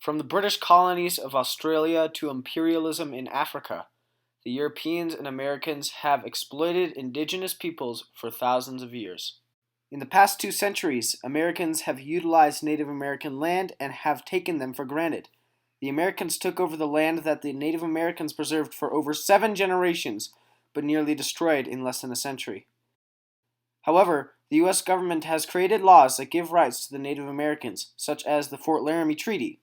From the British colonies of Australia to imperialism in Africa, the Europeans and Americans have exploited indigenous peoples for thousands of years. In the past 2 centuries, Americans have utilized Native American land and have taken them for granted. The Americans took over the land that the Native Americans preserved for over 7 generations, but nearly destroyed in less than a century. However, the U.S. government has created laws that give rights to the Native Americans, such as the Fort Laramie Treaty.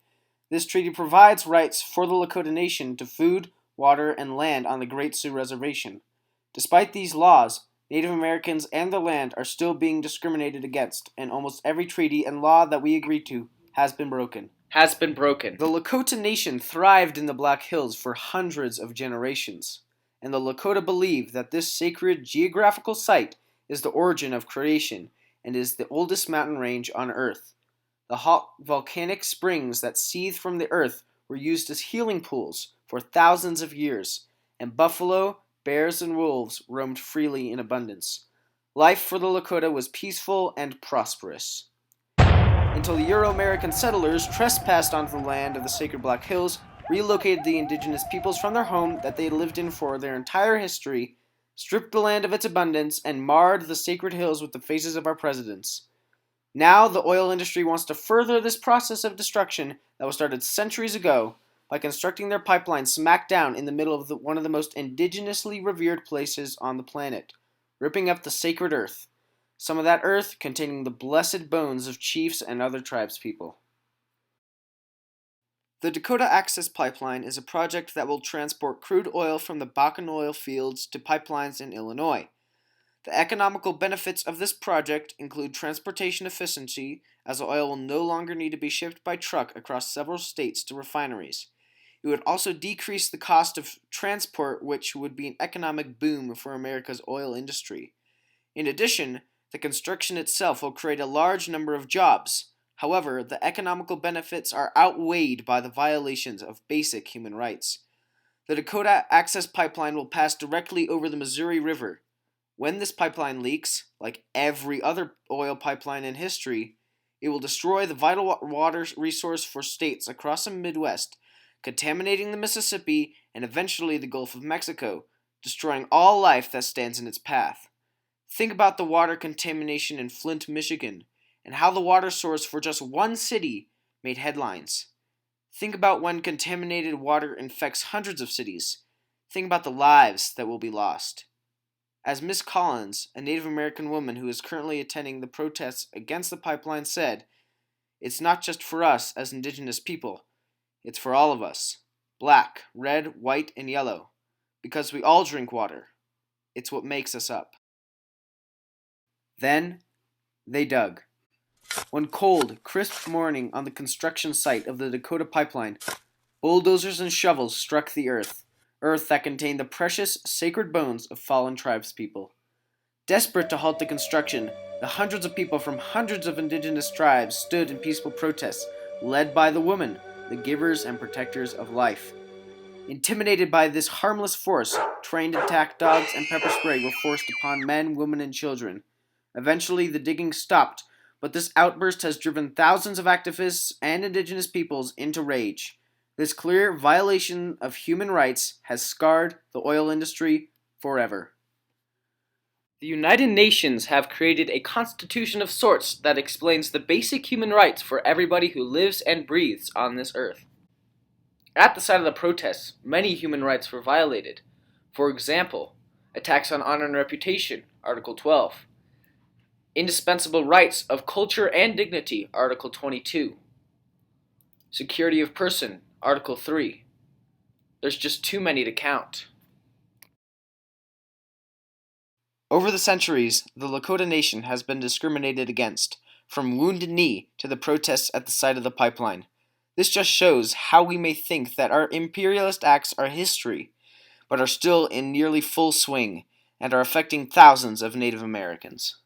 This treaty provides rights for the Lakota Nation to food, water, and land on the Great Sioux Reservation. Despite these laws, Native Americans and their land are still being discriminated against, and almost every treaty and law that we agreed to has been broken. The Lakota Nation thrived in the Black Hills for hundreds of generations, and the Lakota believe that this sacred geographical site is the origin of creation and is the oldest mountain range on Earth. The hot volcanic springs that seethe from the earth were used as healing pools for thousands of years, and buffalo, bears, and wolves roamed freely in abundance. Life for the Lakota was peaceful and prosperous, until the Euro-American settlers trespassed onto the land of the sacred Black Hills, relocated the indigenous peoples from their home that they had lived in for their entire history, stripped the land of its abundance, and marred the sacred hills with the faces of our presidents. Now the oil industry wants to further this process of destruction that was started centuries ago by constructing their pipeline smack down in the middle of one of the most indigenously revered places on the planet, ripping up the sacred earth, some of that earth containing the blessed bones of chiefs and other tribespeople. The Dakota Access Pipeline is a project that will transport crude oil from the Bakken oil fields to pipelines in Illinois. The economical benefits of this project include transportation efficiency, as the oil will no longer need to be shipped by truck across several states to refineries. It would also decrease the cost of transport, which would be an economic boom for America's oil industry. In addition, the construction itself will create a large number of jobs. However, the economical benefits are outweighed by the violations of basic human rights. The Dakota Access Pipeline will pass directly over the Missouri River. When this pipeline leaks, like every other oil pipeline in history, it will destroy the vital water resource for states across the Midwest, contaminating the Mississippi and eventually the Gulf of Mexico, destroying all life that stands in its path. Think about the water contamination in Flint, Michigan, and how the water source for just one city made headlines. Think about when contaminated water infects hundreds of cities. Think about the lives that will be lost. As Miss Collins, a Native American woman who is currently attending the protests against the pipeline, said, "It's not just for us as indigenous people. It's for all of us. Black, red, white, and yellow. Because we all drink water. It's what makes us up." Then, they dug. One cold, crisp morning on the construction site of the Dakota Pipeline, bulldozers and shovels struck the earth that contained the precious, sacred bones of fallen tribespeople. Desperate to halt the construction, the hundreds of people from hundreds of indigenous tribes stood in peaceful protest, led by the women, the givers and protectors of life. Intimidated by this harmless force, trained attack dogs and pepper spray were forced upon men, women, and children. Eventually, the digging stopped, but this outburst has driven thousands of activists and indigenous peoples into rage. This clear violation of human rights has scarred the oil industry forever. The United Nations have created a constitution of sorts that explains the basic human rights for everybody who lives and breathes on this earth. At the site of the protests, many human rights were violated. For example, attacks on honor and reputation, Article 12. Indispensable rights of culture and dignity, Article 22. Security of person, Article 3. There's just too many to count. Over the centuries, the Lakota Nation has been discriminated against, from Wounded Knee to the protests at the site of the pipeline. This just shows how we may think that our imperialist acts are history, but are still in nearly full swing, and are affecting thousands of Native Americans.